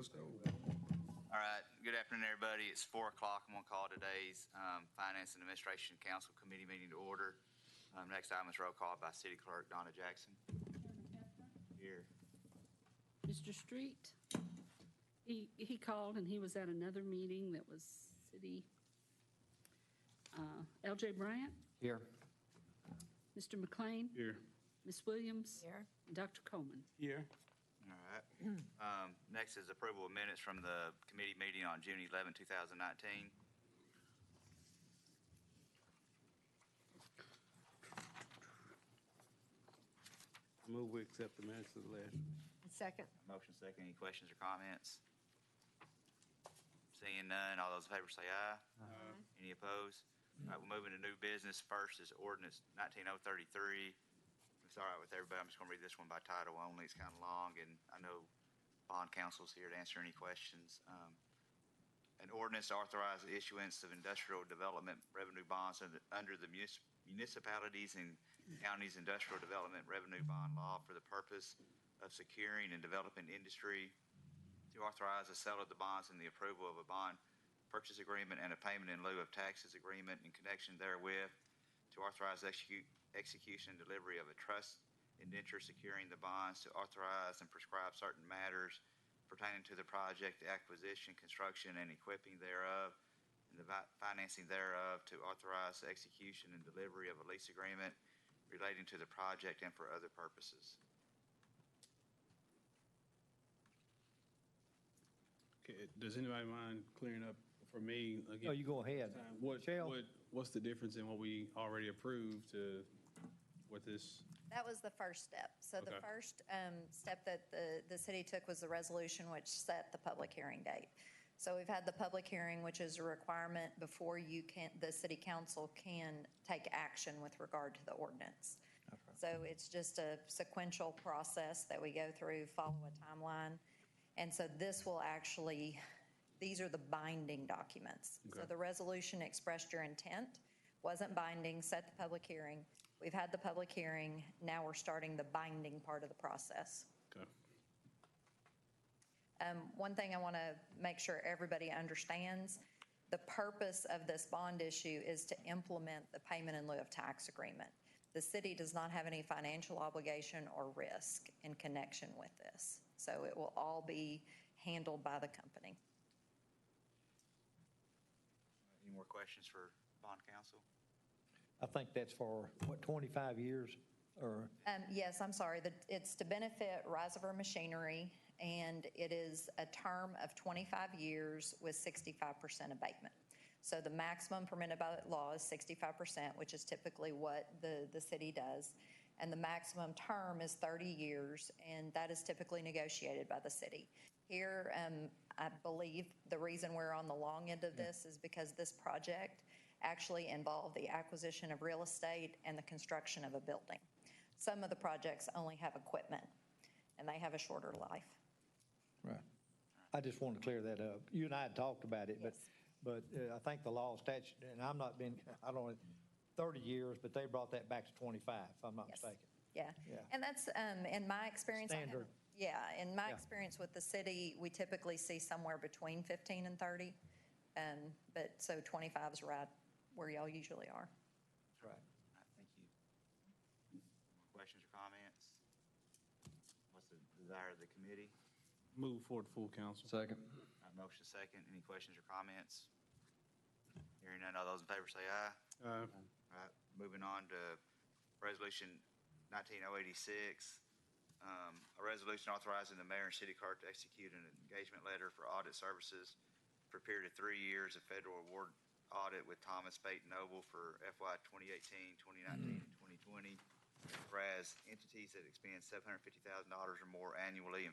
Let's go. All right, good afternoon, everybody. It's 4 o'clock. I'm going to call today's Finance and Administration Council Committee meeting to order. Next item is roll call by City Clerk Donna Jackson. Here. Mr. Street, he called and he was at another meeting that was city. L.J. Bryant? Here. Mr. McLean? Here. Ms. Williams? Here. And Dr. Coleman? Here. All right. Next is approval of minutes from the committee meeting on June 11, 2019. Move we accept the minutes of the last. Second. Motion second. Any questions or comments? Seeing none, all those in favor say aye. Any opposed? All right, we're moving to new business. First is ordinance 19033. If it's all right with everybody, I'm just going to read this one by title only. It's kind of long, and I know bond counsel's here to answer any questions. An ordinance to authorize the issuance of industrial development revenue bonds under the municipalities and counties industrial development revenue bond law for the purpose of securing and developing industry, to authorize the sale of the bonds and the approval of a bond purchase agreement and a payment in lieu of taxes agreement in connection therewith, to authorize execution and delivery of a trust indenture securing the bonds, to authorize and prescribe certain matters pertaining to the project, the acquisition, construction, and equipping thereof, and the financing thereof, to authorize the execution and delivery of a lease agreement relating to the project and for other purposes. Okay, does anybody mind clearing up for me again? Oh, you go ahead. What's the difference in what we already approved to what this? That was the first step. So Okay. the first step that the city took was the resolution which set the public hearing date. So we've had the public hearing, which is a requirement before the city council can take action with regard to the ordinance. Okay. So it's just a sequential process that we go through, follow a timeline. And so this will actually, these are the binding documents. Okay. So the resolution expressed your intent, wasn't binding, set the public hearing. We've had the public hearing. Now we're starting the binding part of the process. Okay. One thing I want to make sure everybody understands, the purpose of this bond issue is to implement the payment in lieu of tax agreement. The city does not have any financial obligation or risk in connection with this. So it will all be handled by the company. Any more questions for bond counsel? I think that's for, what, 25 years? Or Yes, I'm sorry. It's to benefit Risever Machinery, and it is a term of 25 years with 65% abatement. So the maximum permitted by law is 65%, which is typically what the city does. And the maximum term is 30 years, and that is typically negotiated by the city. Here, I believe the reason we're on the long end of this is because this project actually involved the acquisition of real estate and the construction of a building. Some of the projects only have equipment, and they have a shorter life. right. I just want to clear that up. You and I had talked about it, Yes. but I think the law statute, and I'm not been, I don't know, 30 years, but they brought that back to 25, if I'm not Yes. mistaken. Yeah. Yeah. And that's, in my experience. Standard. In my Yeah. experience with the city, we typically see somewhere between 15 and 30. But so 25 is right where y'all usually are. That's right. All right, thank you. Questions or comments? What's the desire of the committee? Move forward to full council. Second. Motion second. Any questions or comments? Hearing none, all those in favor say aye. All right, moving on to resolution 19086. A resolution authorizing the mayor and city clerk to execute an engagement letter for audit services for a period of 3 years, a federal award audit with Thomas Pate Noble for FY 2018, 2019, and 2020. Whereas entities that expend $750,000 or more annually in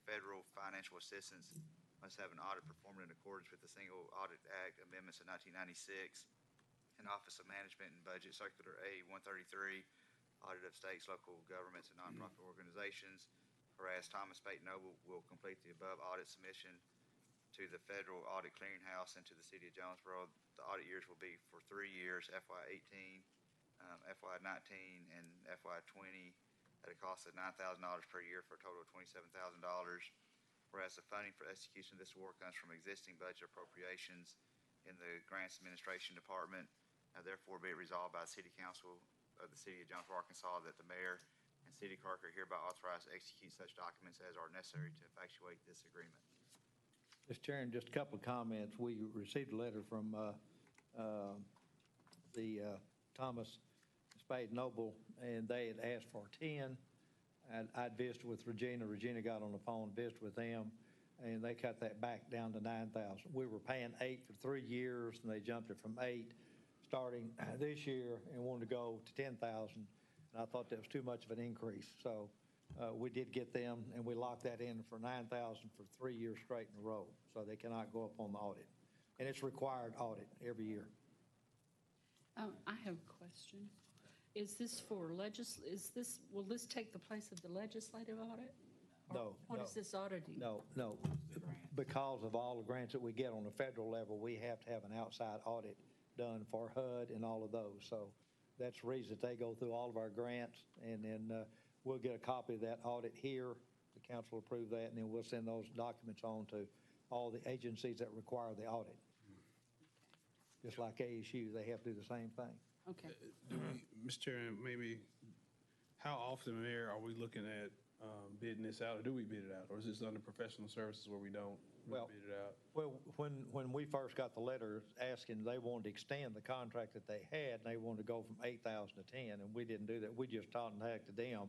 federal financial assistance must have an audit performed in accordance with the Single Audit Act amendments of 1996 and Office of Management and Budget Circular A 133, audit of states, local governments, and nonprofit organizations. Whereas Thomas Pate Noble will complete the above audit submission to the Federal Audit Clearinghouse and to the City of Jonesboro. The audit years will be for 3 years, FY 18, FY 19, and FY 20, at a cost of $9,000 per year for a total of $27,000. whereas the funding for execution of this award comes from existing budget appropriations in the Grants Administration Department. Now therefore be it resolved by the City Council of the City of Jonesboro, Arkansas, that the mayor and city clerk are hereby authorized to execute such documents as are necessary to effectuate this agreement. Mr. Chairman, just a couple of comments. We received a letter from Thomas Spade Noble, and they had asked for 10. I'd visited with Regina. Regina got on the phone, visited with them, and they cut that back down to 9,000. We were paying 8 for 3 years, and they jumped it from 8 starting this year and wanted to go to 10,000. And I thought that was too much of an increase. So we did get them, and we locked that in for 9,000 for 3 years straight in a row. So they cannot go up on the audit. And it's required audit every year. I have a question. Is this for will this take the place of the legislative audit? Or No, What no. is this auditing? No. Because of all the grants that we get on the federal level, we have to have an outside audit done for HUD and all of those. So that's the reason that they go through all of our grants, and then we'll get a copy of that audit here. The council will approve that, and then we'll send those documents on to all the agencies that require the audit. Just like ASU, they have to do the same thing. Okay. Mr. Chairman, maybe, how often, Mayor, are we looking at bidding this out, or do we bid it out? Or is this under professional services where we don't Well- bid it out? Well, when we first got the letter asking, they wanted to extend the contract that they had, and they wanted to go from 8,000 to 10, and we didn't do that. We just contacted them.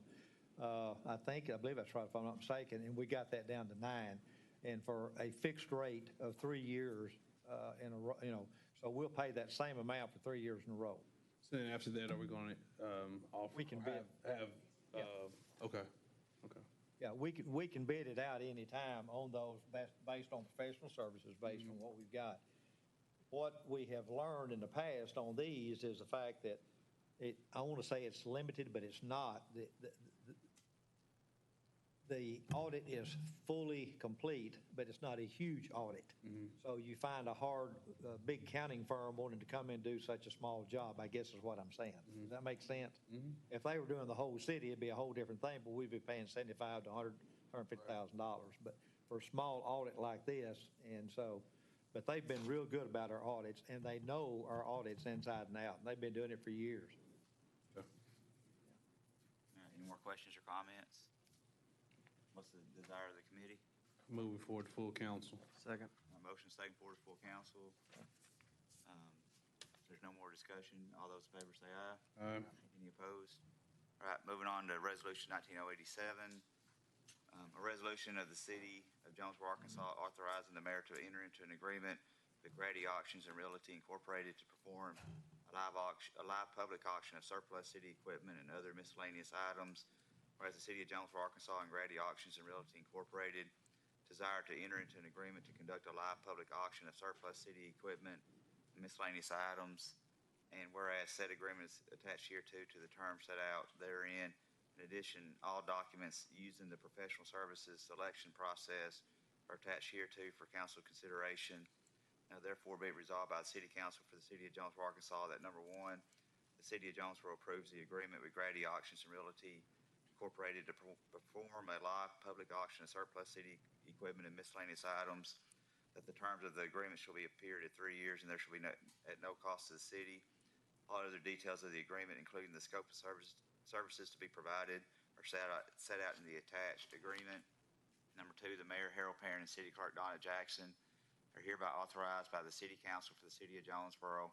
I believe that's right, if I'm not mistaken, and we got that down to 9. And for a fixed rate of 3 years in a row, so we'll pay that same amount for 3 years in a row. So then after that, are we going to offer? We can or bid. Yeah. Okay. Yeah, we can bid it out anytime on those based on professional services, based on what we've got. What we have learned in the past on these is the fact that I want to say it's limited, but it's not. The audit is fully complete, but it's not a huge audit. So you find a big accounting firm wanting to come in and do such a small job, I guess is what I'm saying. Does that make sense? If they were doing the whole city, it'd be a whole different thing, but we'd be paying $75,000 to $150,000. But for a small audit like this, but they've been real good about our audits, and they know our audits inside and out, and they've been doing it for years. All right, any more questions or comments? What's the desire of the committee? Moving forward to full council. Second. Motion second forward to full council. If there's no more discussion, all those in favor say aye. Aye. Any opposed? All right, moving on to Resolution 19087. A resolution of the City of Jonesboro, Arkansas, authorizing the mayor to enter into an agreement with Grady Auctions and Realty Incorporated to perform a live public auction of surplus city equipment and other miscellaneous items. Whereas the City of Jonesboro, Arkansas, and Grady Auctions and Realty Incorporated desire to enter into an agreement to conduct a live public auction of surplus city equipment and miscellaneous items. And whereas said agreement is attached hereto to the terms set out therein. In addition, all documents used in the professional services selection process are attached hereto for council consideration. Now therefore be it resolved by the City Council for the City of Jonesboro, Arkansas, that number one, the City of Jonesboro approves the agreement with Grady Auctions and Realty Incorporated to perform a live public auction of surplus city equipment and miscellaneous items, that the terms of the agreement shall be a period of 3 years and there shall be at no cost to the city. All other details of the agreement, including the scope of services to be provided, are set out in the attached agreement. Number two, the mayor, Harold Perrin, and city clerk Donna Jackson are hereby authorized by the City Council for the City of Jonesboro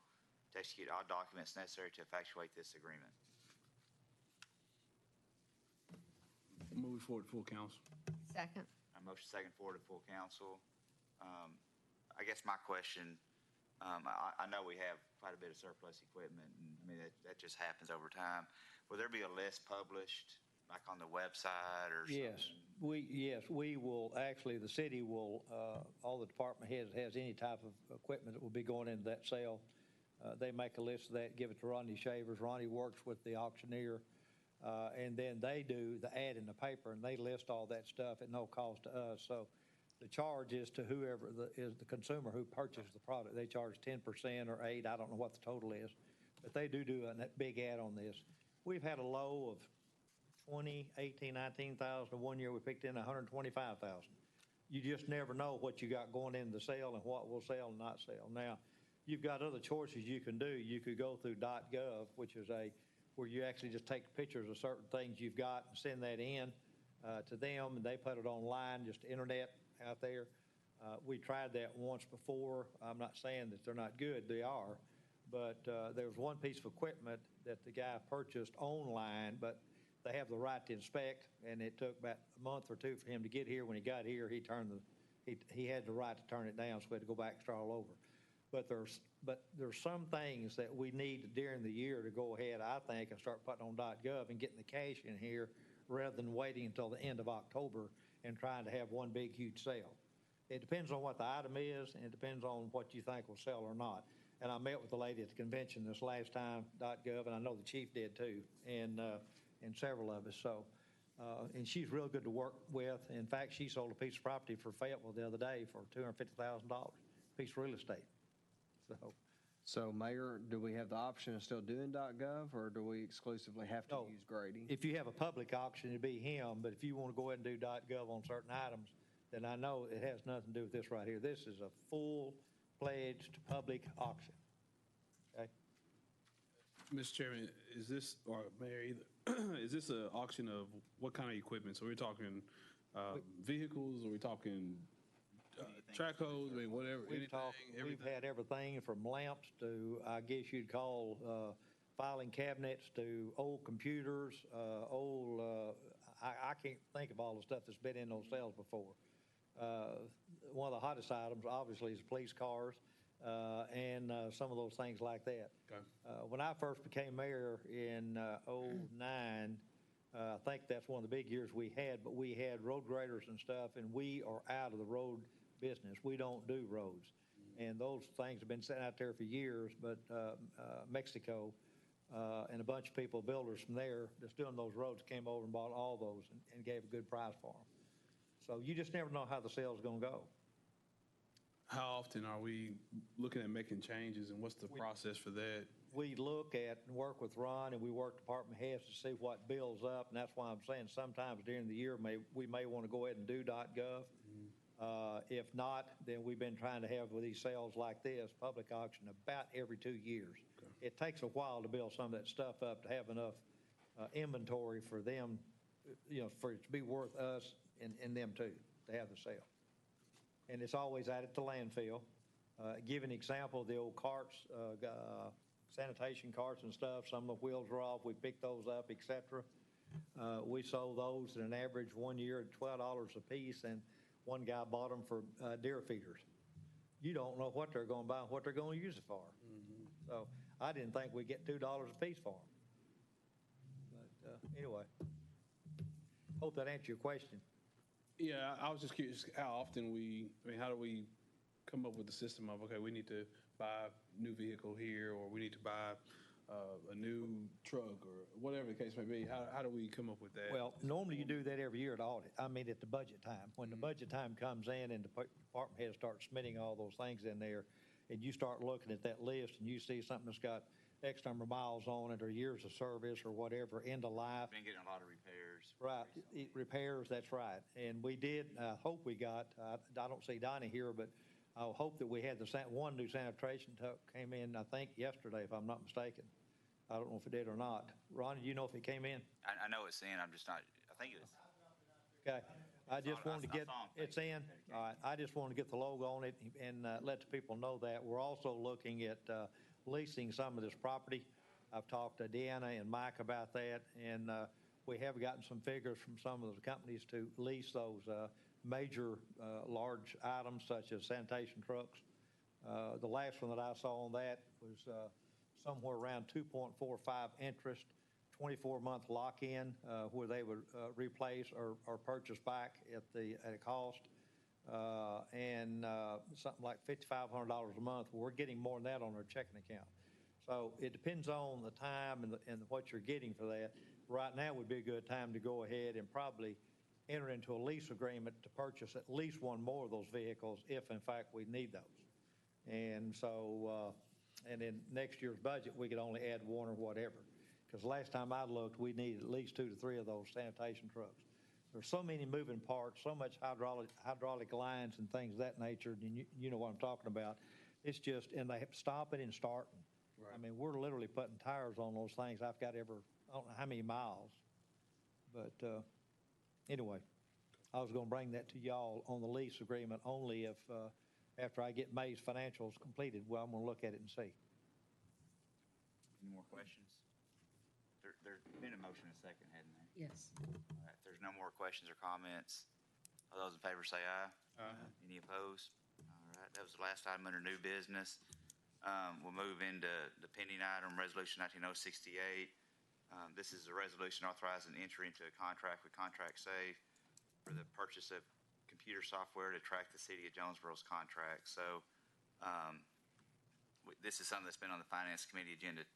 to execute all documents necessary to effectuate this agreement. Moving forward to full council. Second. Motion second forward to full council. I guess my question, I know we have quite a bit of surplus equipment, and I mean, that just happens over time. Will there be a list published, like on the website or something? We will, actually, the city will, all the department heads has any type of equipment that will be going into that sale. They make a list of that, give it to Ronnie Shavers. Ronnie works with the auctioneer. And then they do the ad in the paper, and they list all that stuff at no cost to us. So the charge is to whoever is the consumer who purchased the product. They charge 10% or 8%. I don't know what the total is, but they do a big ad on this. We've had a low of 20, 18, 19,000. One year we picked in 125,000. you just never know what you got going into the sale and what will sell and not sell. Now, you've got other choices you can do. You could go through .gov, which is where you actually just take pictures of certain things you've got and send that in to them, and they put it online, just internet out there. We tried that once before. I'm not saying that they're not good. They are. But there was one piece of equipment that the guy purchased online, but they have the right to inspect, and it took about a month or two for him to get here. When he got here, he had the right to turn it down, so we had to go back and start all over. But there's some things that we need during the year to go ahead, I think, and start putting on .gov and getting the cash in here rather than waiting until the end of October and trying to have one big, huge sale. It depends on what the item is, and it depends on what you think will sell or not. And I met with the lady at the convention this last time, .gov, and I know the chief did too, and several of us. So, and she's real good to work with. In fact, she sold a piece of property for Fayetteville the other day for $250,000, piece of real estate. So, Mayor, do we have the option of still doing .gov, or do we exclusively have to No. use Grady? If you have a public auction, it'd be him, but if you want to go ahead and do .gov on certain items, then I know it has nothing to do with this right here. This is a full-fledged public auction. Okay? Mr. Chairman, is this, or Mayor either, is this an auction of what kind of equipment? So we're talking vehicles, or we're talking track hose, I mean, whatever, We've had everything from lamps to, I guess you'd call, filing cabinets to old computers, I can't think of all the stuff that's been in those sales before. One of the hottest items, obviously, is police cars and some of those things like that. Okay. When I first became mayor in '09, I think that's one of the big years we had, but we had road graders and stuff, and we are out of the road business. We don't do roads. And those things have been sitting out there for years, but Mexico and a bunch of people, builders from there that's doing those roads, came over and bought all those and gave a good price for them. So you just never know how the sale's going to go. How often are we looking at making changes, and what's the process for that? We look at and work with Ron, and we work department heads to see what builds up, and that's why I'm saying sometimes during the year we may want to go ahead and do .gov. If not, then we've been trying to have with these sales like this, public auction, about every 2 years. Okay. It takes a while to build some of that stuff up to have enough inventory for them, for it to be worth us and them too, to have the sale. And it's always added to landfill. Give an example, the old carts, sanitation carts and stuff, some of the wheels are off, we picked those up, et cetera. We sold those at an average 1 year at $12 a piece, and one guy bought them for deer feeders. You don't know what they're going to buy and what they're going to use it for. Mm-hmm. So I didn't think we'd get $2 a piece for them. But anyway, hope that answered your question. Yeah, I was just curious how often how do we come up with the system of, okay, we need to buy a new vehicle here, or we need to buy a new truck, or whatever the case may be. How do we come up with that? Well, normally you do that every year at audit. I mean, at the budget time. When the budget time comes in and the department heads start submitting all those things in there, and you start looking at that list and you see something that's got X number of miles on it, or years of service, or whatever, end of life. Been getting a lot of repairs. Right, repairs, that's right. And we did, I hope we got, I don't see Donnie here, but I hope that we had one new sanitation truck came in, I think, yesterday, if I'm not mistaken. I don't know if it did or not. Ronnie, do you know if it came in? I know it's in, I'm just not, I think it was. Okay. I just wanted to I get, saw 'em. it's in. All right. I just want to get the logo on it and let the people know that. We're also looking at leasing some of this property. I've talked to Deanna and Mike about that, and we have gotten some figures from some of the companies to lease those major large items such as sanitation trucks. The last one that I saw on that was somewhere around 2.45 interest, 24-month lock-in, where they would replace or purchase back at a cost, and something like $5,500 a month. We're getting more than that on our checking account. So it depends on the time and what you're getting for that. Right now would be a good time to go ahead and probably enter into a lease agreement to purchase at least one more of those vehicles if, in fact, we need those. And so, and in next year's budget, we could only add one or whatever. Because last time I looked, we needed at least 2 to 3 of those sanitation trucks. there's so many moving parts, so much hydraulic lines and things of that nature, and you know what I'm talking about. It's just, and they have to stop it and start. Right. I mean, we're literally putting tires on those things. I've got I don't know how many miles. But anyway, I was going to bring that to y'all on the lease agreement only if, after I get May's financials completed, well, I'm going to look at it and see. Any more questions? There's been a motion and a second, hadn't there? Yes. All right, if there's no more questions or comments, all those in favor say aye. Aye. Any opposed? All right, that was the last item under new business. We'll move into the pending item, Resolution 19068. This is a resolution authorizing entry into a contract with Contract Safe for the purchase of computer software to track the city of Jonesboro's contract. So this is something that's been on the Finance Committee agenda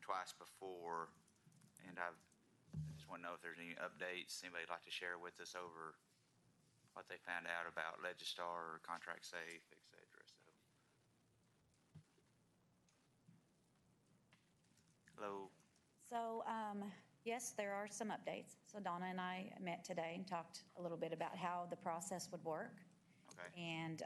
twice before, and I just want to know if there's any updates anybody'd like to share with us over what they found out about Legistar or Contract Safe, et cetera. Hello. So, yes, there are some updates. So Donna and I met today and talked a little bit about how the process would work. Okay. And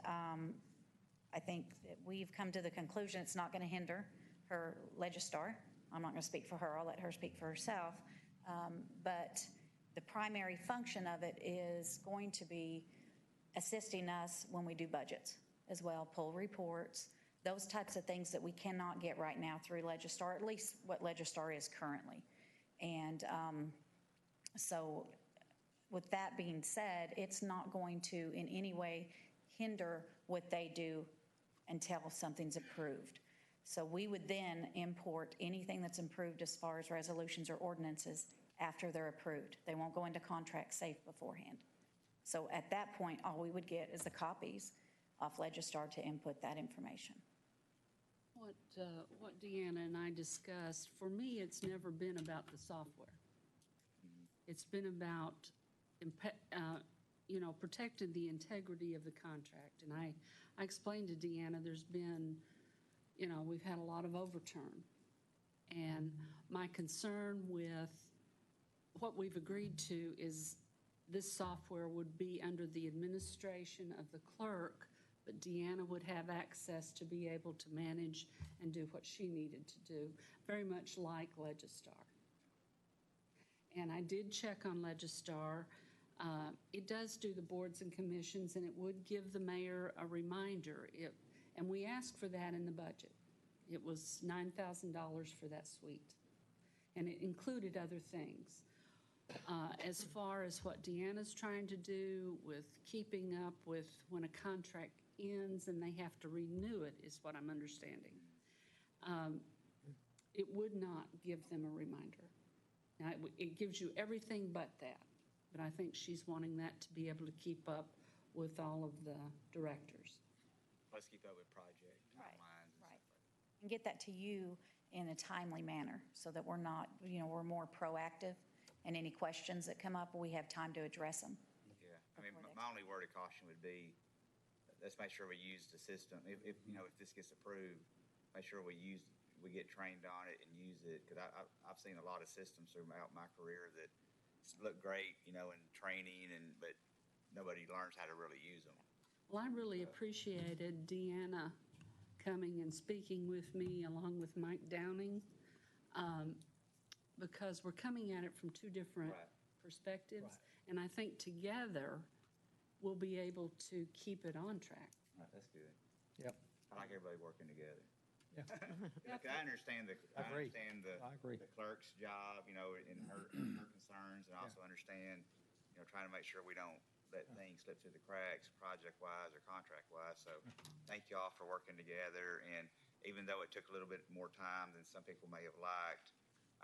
I think that we've come to the conclusion it's not going to hinder her Legistar. I'm not going to speak for her. I'll let her speak for herself. But the primary function of it is going to be assisting us when we do budgets as well, pull reports, those types of things that we cannot get right now through Legistar, at least what Legistar is currently. And so with that being said, it's not going to in any way hinder what they do until something's approved. So we would then import anything that's approved as far as resolutions or ordinances after they're approved. They won't go into Contract Safe beforehand. So at that point, all we would get is the copies off Legistar to input that information. What Deanna and I discussed, for me, it's never been about the software. It's been about, protecting the integrity of the contract. And I explained to Deanna, there's been, we've had a lot of overturn. And my concern with what we've agreed to is this software would be under the administration of the clerk, but Deanna would have access to be able to manage and do what she needed to do, very much like Legistar. And I did check on Legistar. It does do the boards and commissions, and it would give the mayor a reminder. And we asked for that in the budget. It was $9,000 for that suite, and it included other things. As far as what Deanna's trying to do with keeping up with when a contract ends and they have to renew it is what I'm understanding. It would not give them a reminder. Now, it gives you everything but that, but I think she's wanting that to be able to keep up with all of the directors. Let's keep up with project Right, timelines. right. And get that to you in a timely manner so that we're not, we're more proactive, and any questions that come up, we have time to address them. Yeah, I mean, my only word of caution would be, let's make sure we use the system. If this gets approved, make sure we get trained on it and use it. Because I've seen a lot of systems throughout my career that look great, in training, but nobody learns how to really use them. Well, I really appreciated Deanna coming and speaking with me along with Mike Downing, because we're coming at it from two different perspectives. Right. And I think together we'll be able to keep it on track. Right, that's good. Yep. I like everybody working together. Yeah. I understand the I agree. the clerk's job, and her concerns, and I also understand, trying to make sure we don't let things slip through the cracks, project-wise or contract-wise. So thank you all for working together. And even though it took a little bit more time than some people may have liked,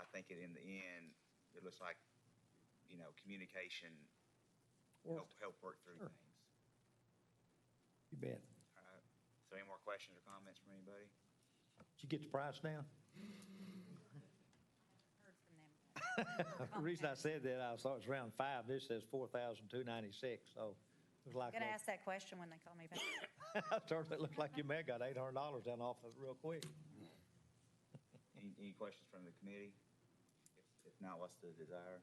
I think in the end, it looks like, communication help work through things. You bet. All right. So any more questions or comments from anybody? Did you get the price down? Heard from them. The reason I said that, I thought it was around 5. This says 4,296, so it was like. I'm going to ask that question when they call me back. It looked like you may have got $800 down off of it real quick. Any questions from the committee? If not, what's the desire?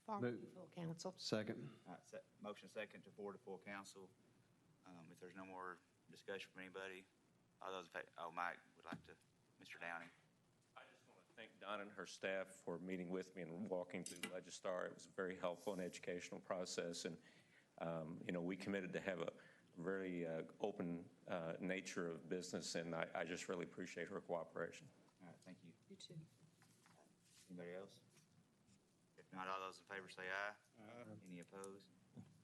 Move. Full council. Second. All right, motion second to forward to full council. If there's no more discussion from anybody, all those in favor, Mike would like to, Mr. Downing. I just want to thank Donna and her staff for meeting with me and walking through Legistar. It was a very helpful and educational process, and we committed to have a very open nature of business, and I just really appreciate her cooperation. All right, thank you. You too. Anybody else? If not, all those in favor say aye. Any opposed?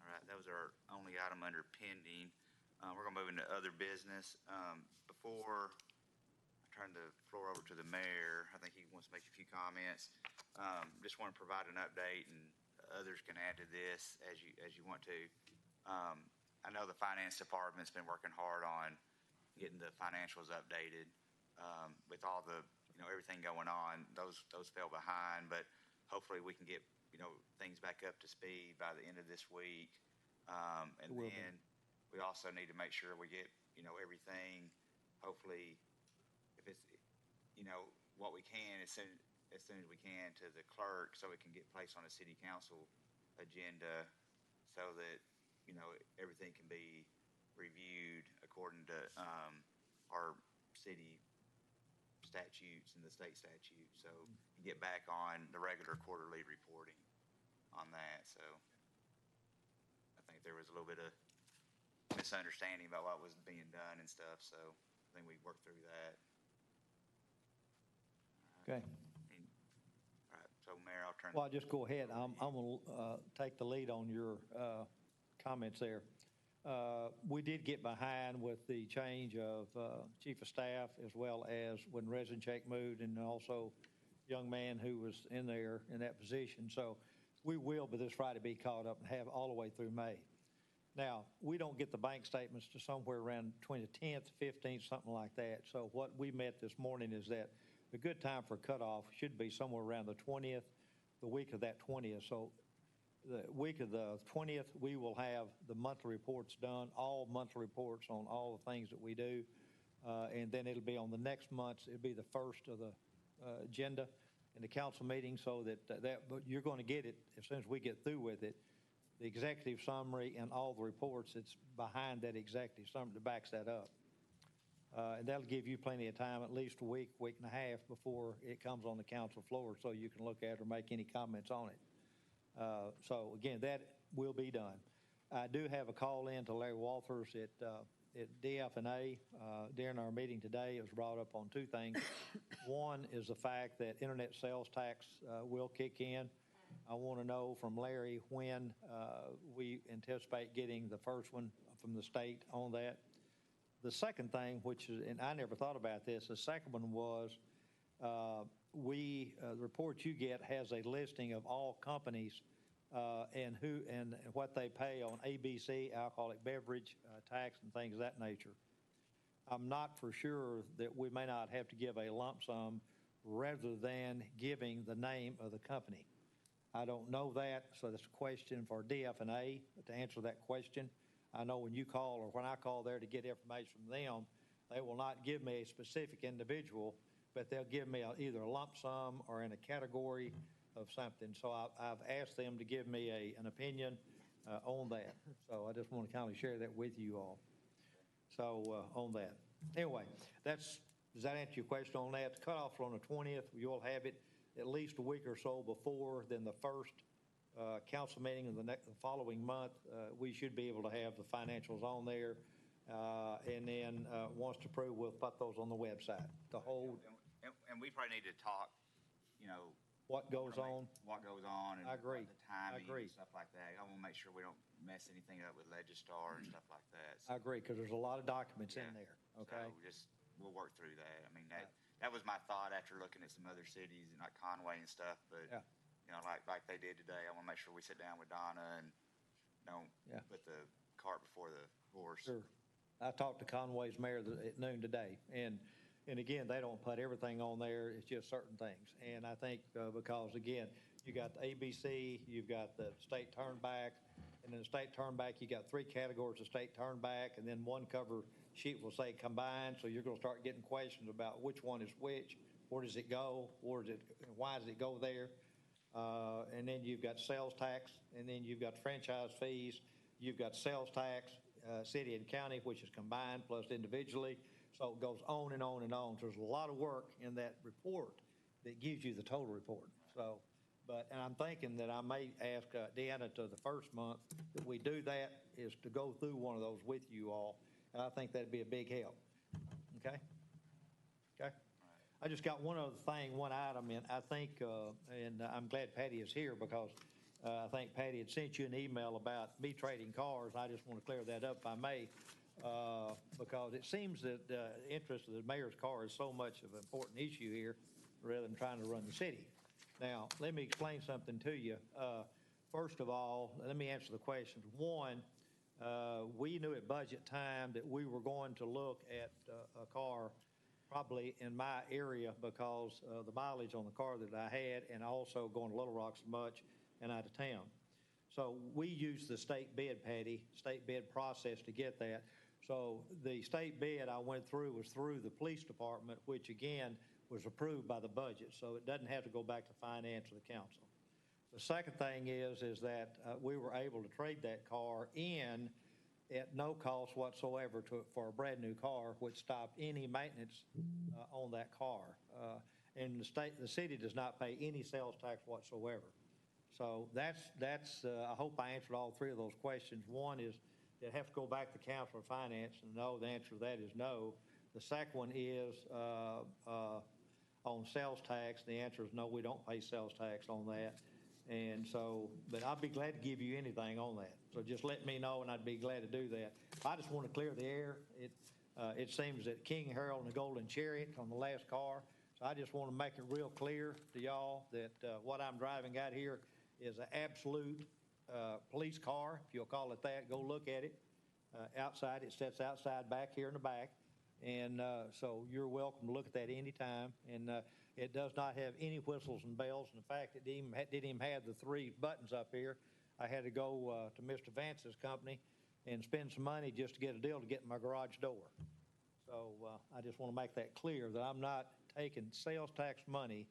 All right, that was our only item under pending. We're going to move into other business. Before I turn the floor over to the mayor, I think he wants to make a few comments. Just want to provide an update, and others can add to this as you want to. I know the finance department's been working hard on getting the financials updated with all the everything going on. Those fell behind, but hopefully we can get things back up to speed by the end of this week. And then we also need to make sure we get everything, hopefully, if it's what we can as soon as we can to the clerk, so it can get placed on a city council agenda, so that everything can be reviewed according to our city statutes and the state statutes, so you get back on the regular quarterly reporting on that. So I think there was a little bit of misunderstanding about what was being done and stuff, so I think we worked through that. Okay. All right, so Mayor, I'll turn. Well, I'll just go ahead. I'm going to take the lead on your comments there. We did get behind with the change of chief of staff, as well as when Resincheck moved, and also young man who was in there in that position. So we will, by this Friday, be caught up and have all the way through May. Now, we don't get the bank statements to somewhere around 10th, 15th, something like that. So what we met this morning is that a good time for cutoff should be somewhere around the 20th, the week of that 20th. So the week of the 20th, we will have the monthly reports done, all monthly reports on all the things that we do. And then it'll be on the next month's, it'll be the first of the agenda in the council meeting, so but you're going to get it as soon as we get through with it. The executive summary and all the reports that's behind that executive summary that backs that up. And that'll give you plenty of time, at least a week, week and a half before it comes on the council floor, so you can look at it or make any comments on it. So again, that will be done. I do have a call in to Larry Walters at DF&A. During our meeting today, it was brought up on two things. One is the fact that internet sales tax will kick in. I want to know from Larry when we anticipate getting the first one from the state on that. The second thing, which is, and I never thought about this, the second one was the report you get has a listing of all companies and who and what they pay on ABC, alcoholic beverage tax, and things of that nature. I'm not for sure that we may not have to give a lump sum rather than giving the name of the company. I don't know that, so that's a question for DF&A to answer that question. I know when you call or when I call there to get information from them, they will not give me a specific individual, but they'll give me either a lump sum or in a category of something. So I've asked them to give me an opinion on that. So I just want to kind of share that with you all. So on that. Anyway, does that answer your question on that? The cutoff on the 20th, you'll have it at least a week or so before then the first council meeting of the following month. We should be able to have the financials on there. And then once approved, we'll put those on the website. And we probably need to talk, what goes on. And I agree. the timing I agree. and stuff like that. I want to make sure we don't mess anything up with Legistar and stuff like that. I agree, because there's a lot of documents in there, okay? So we'll work through that. I mean, that was my thought after looking at some other cities and like Conway and stuff, but Yeah. Like they did today, I want to make sure we sit down with Donna and don't put the cart before the horse. Sure. I talked to Conway's mayor at noon today, and again, they don't put everything on there. It's just certain things. And I think because, again, you got the ABC, you've got the state turnback, and in the state turnback, you got three categories of state turnback, and then one cover sheet will say combined, so you're going to start getting questions about which one is which, where does it go, why does it go there? And then you've got sales tax, and then you've got franchise fees, you've got sales tax, city and county, which is combined plus individually. So it goes on and on and on. So there's a lot of work in that report that gives you the total report. So, and I'm thinking that I may ask Deanna to the first month that we do that, is to go through one of those with you all. And I think that'd be a big help. Okay? Okay? I just got one other thing, one item, and I think, and I'm glad Patty is here because I think Patty had sent you an email about me trading cars. I just want to clear that up if I may, because it seems that the interest of the mayor's car is so much of an important issue here rather than trying to run the city. Now, let me explain something to you. First of all, let me answer the questions. One, we knew at budget time that we were going to look at a car probably in my area because of the mileage on the car that I had, and also going to Little Rock so much and out of town. So we used the state bid, Patty, state bid process to get that. So the state bid I went through was through the police department, which again was approved by the budget. So it doesn't have to go back to finance or the council. The second thing is that we were able to trade that car in at no cost whatsoever for a brand new car, which stopped any maintenance on that car. And the city does not pay any sales tax whatsoever. So that's I hope I answered all three of those questions. One is, it have to go back to council or finance, and no, the answer to that is no. The second one is on sales tax. The answer is no, we don't pay sales tax on that. And so, but I'd be glad to give you anything on that. So just let me know, and I'd be glad to do that. I just want to clear the air. It seems that King Harold and the Golden Chariot on the last car. So I just want to make it real clear to y'all that what I'm driving out here is an absolute police car, if you'll call it that. Go look at it outside. It sits outside back here in the back. And so you're welcome to look at that anytime. And it does not have any whistles and bells. In fact, it didn't even have the 3 buttons up here. I had to go to Mr. Vance's company and spend some money just to get a deal to get in my garage door. So I just want to make that clear that I'm not taking sales tax money,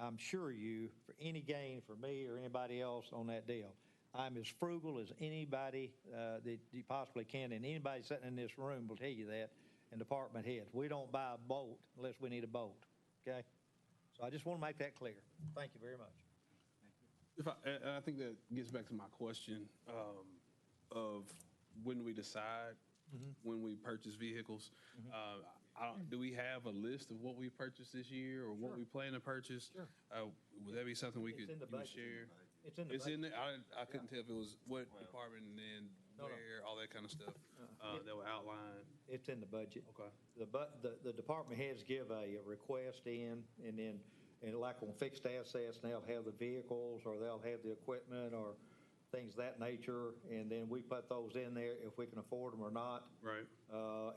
I'm sure you, for any gain for me or anybody else on that deal. I'm as frugal as anybody that you possibly can, and anybody sitting in this room will tell you that, and department heads. We don't buy a boat unless we need a boat, okay? So I just want to make that clear. Thank you very much. And I think that gets back to my question of when we decide, when we purchase vehicles. Do we have a list of what we purchased this year or what we plan to purchase? Sure. Would that be something we could in the budget. share? It's in the It's budget. in there. I couldn't tell if it was what department and then where, all that kind of stuff that were outlined. It's in the budget. Okay. The department heads give a request in, and then, and like on fixed assets, they'll have the vehicles, or they'll have the equipment, or things of that nature, and then we put those in there if we can afford them or not. Right.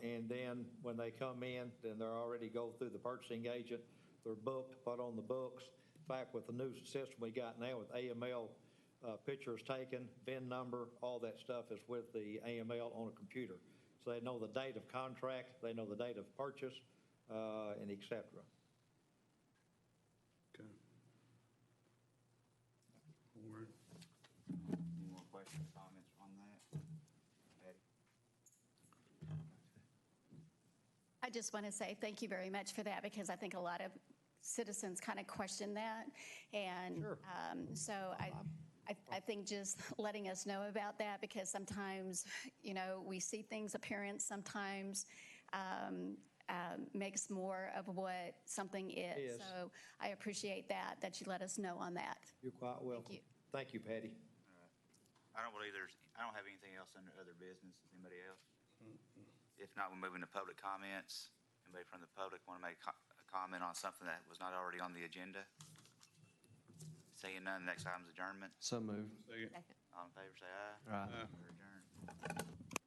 And then when they come in, then they're already go through the purchasing agent. They're booked, put on the books. In fact, with the new system we got now with AML, pictures taken, VIN number, all that stuff is with the AML on a computer. So they know the date of contract, they know the date of purchase, and et cetera. Okay. All right. Any more questions, comments on that? Patty? I just want to say thank you very much for that, because I think a lot of citizens kind of question that. And Sure. So I think just letting us know about that, because sometimes, you know, we see things appearance sometimes makes more of what something is. Is. So I appreciate that you let us know on that. You're quite welcome. you. Thank you, Patty. I don't have anything else under other business. Does anybody else? If not, we'll move into public comments. Anybody from the public want to make a comment on something that was not already on the agenda? Seeing none, next item's adjournment. So moved. Second. All in favor, say aye. Aye. We're adjourned.